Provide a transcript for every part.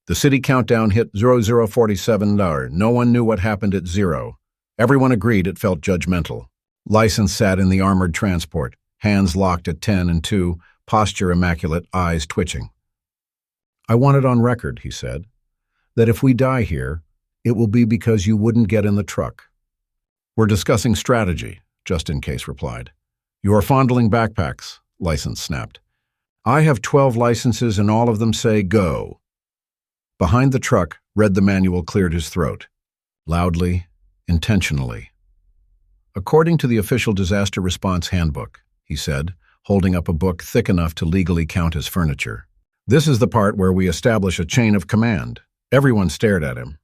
The city countdown hit 0047. No one knew what happened at 0. Everyone agreed it felt judgmental. License sat in the armored transport, hands locked at 10 and 2, posture immaculate, eyes twitching. "I want it on record," he said, "that if we die here, it will be because you wouldn't get in the truck." "We're discussing strategy," Just In Case replied. "You are fondling backpacks," License snapped. "I have 12 licenses and all of them say go." Behind the truck, Read the Manual cleared his throat. Loudly, intentionally. "According to the official disaster response handbook," he said, holding up a book thick enough to legally count as furniture. "This is the part where we establish a chain of command." Everyone stared at him.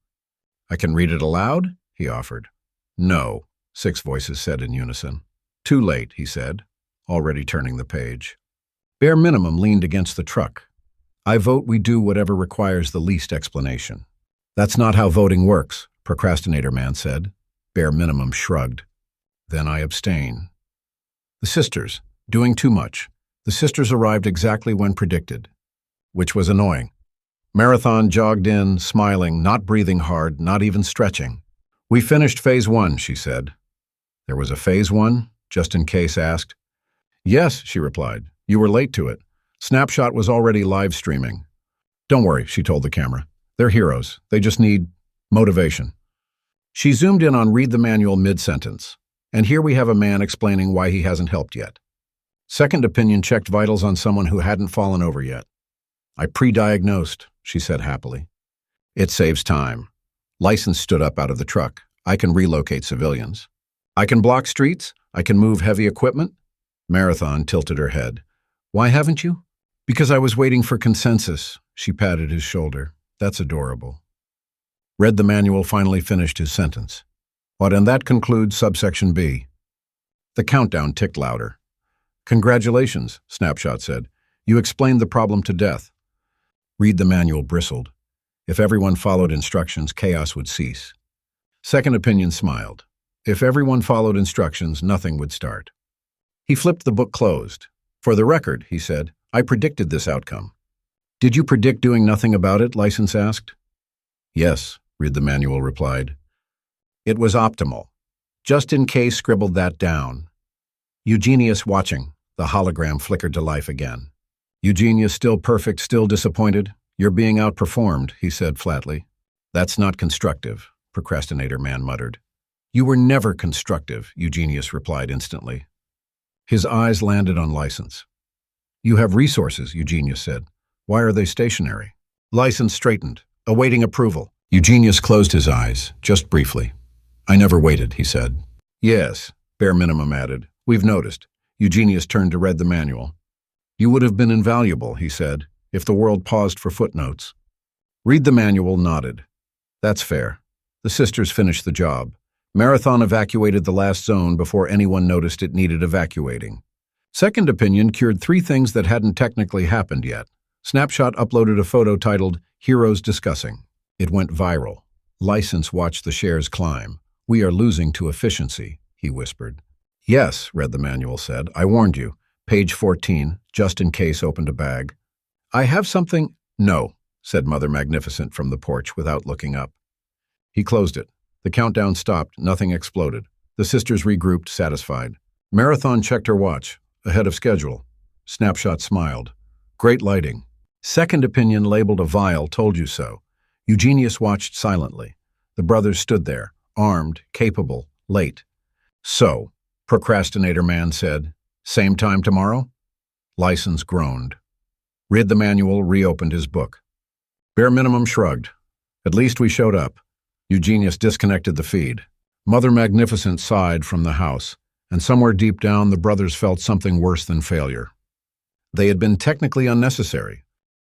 "I can read it aloud?" he offered. "No," 6 voices said in unison. "Too late," he said, already turning the page. Bare Minimum leaned against the truck. "I vote we do whatever requires the least explanation." "That's not how voting works," Procrastinator Man said. Bare Minimum shrugged. "Then I abstain." The sisters, doing too much. The sisters arrived exactly when predicted, which was annoying. Marathon jogged in, smiling, not breathing hard, not even stretching. "We finished phase 1, she said. "There was a phase 1? Just In Case asked. "Yes," she replied. "You were late to it. Snapshot was already live streaming." "Don't worry," she told the camera. "They're heroes. They just need motivation." She zoomed in on Read the Manual mid-sentence. And here we have a man explaining why he hasn't helped yet. Second opinion checked vitals on someone who hadn't fallen over yet. "I pre-diagnosed," she said happily. "It saves time." License stood up out of the truck. "I can relocate civilians. I can block streets. I can move heavy equipment." Marathon tilted her head. "Why haven't you?" "Because I was waiting for consensus." She patted his shoulder. "That's adorable." Read the Manual finally finished his sentence. And that concludes subsection B. The countdown ticked louder. "Congratulations," Snapshot said. "You explained the problem to death." Read the Manual bristled. If everyone followed instructions, chaos would cease. Second Opinion smiled. If everyone followed instructions, nothing would start. He flipped the book closed. "For the record," he said, "I predicted this outcome." "Did you predict doing nothing about it?" License asked. "Yes," Read the Manual replied. "It was optimal." Just In Case scribbled that down. Eugenius watching. The hologram flickered to life again. "Eugenius still perfect, still disappointed? You're being outperformed," he said flatly. "That's not constructive," Procrastinator Man muttered. "You were never constructive," Eugenius replied instantly. His eyes landed on License. "You have resources," Eugenius said. "Why are they stationary?" License straightened, awaiting approval. Eugenius closed his eyes, just briefly. "I never waited," he said. "Yes," Bare Minimum added. "We've noticed." Eugenius turned to Read the Manual. "You would have been invaluable," he said, "if the world paused for footnotes." Read the Manual nodded. "That's fair." The sisters finished the job. Marathon evacuated the last zone before anyone noticed it needed evacuating. Second Opinion cured 3 things that hadn't technically happened yet. Snapshot uploaded a photo titled, "Heroes Discussing." It went viral. License watched the shares climb. "We are losing to efficiency," he whispered. "Yes," Read the Manual said. "I warned you." Page 14, Just In Case opened a bag. "I have something—" "No," said Mother Magnificent from the porch without looking up. He closed it. The countdown stopped, nothing exploded. The sisters regrouped, satisfied. Marathon checked her watch, ahead of schedule. Snapshot smiled. "Great lighting." Second Opinion labeled a vial, "Told you so." Eugenius watched silently. The brothers stood there, armed, capable, late. "So," Procrastinator Man said, "same time tomorrow?" License groaned. Read the Manual reopened his book. Bare Minimum shrugged. "At least we showed up." Eugenius disconnected the feed. Mother Magnificent sighed from the house, and somewhere deep down the brothers felt something worse than failure. They had been technically unnecessary,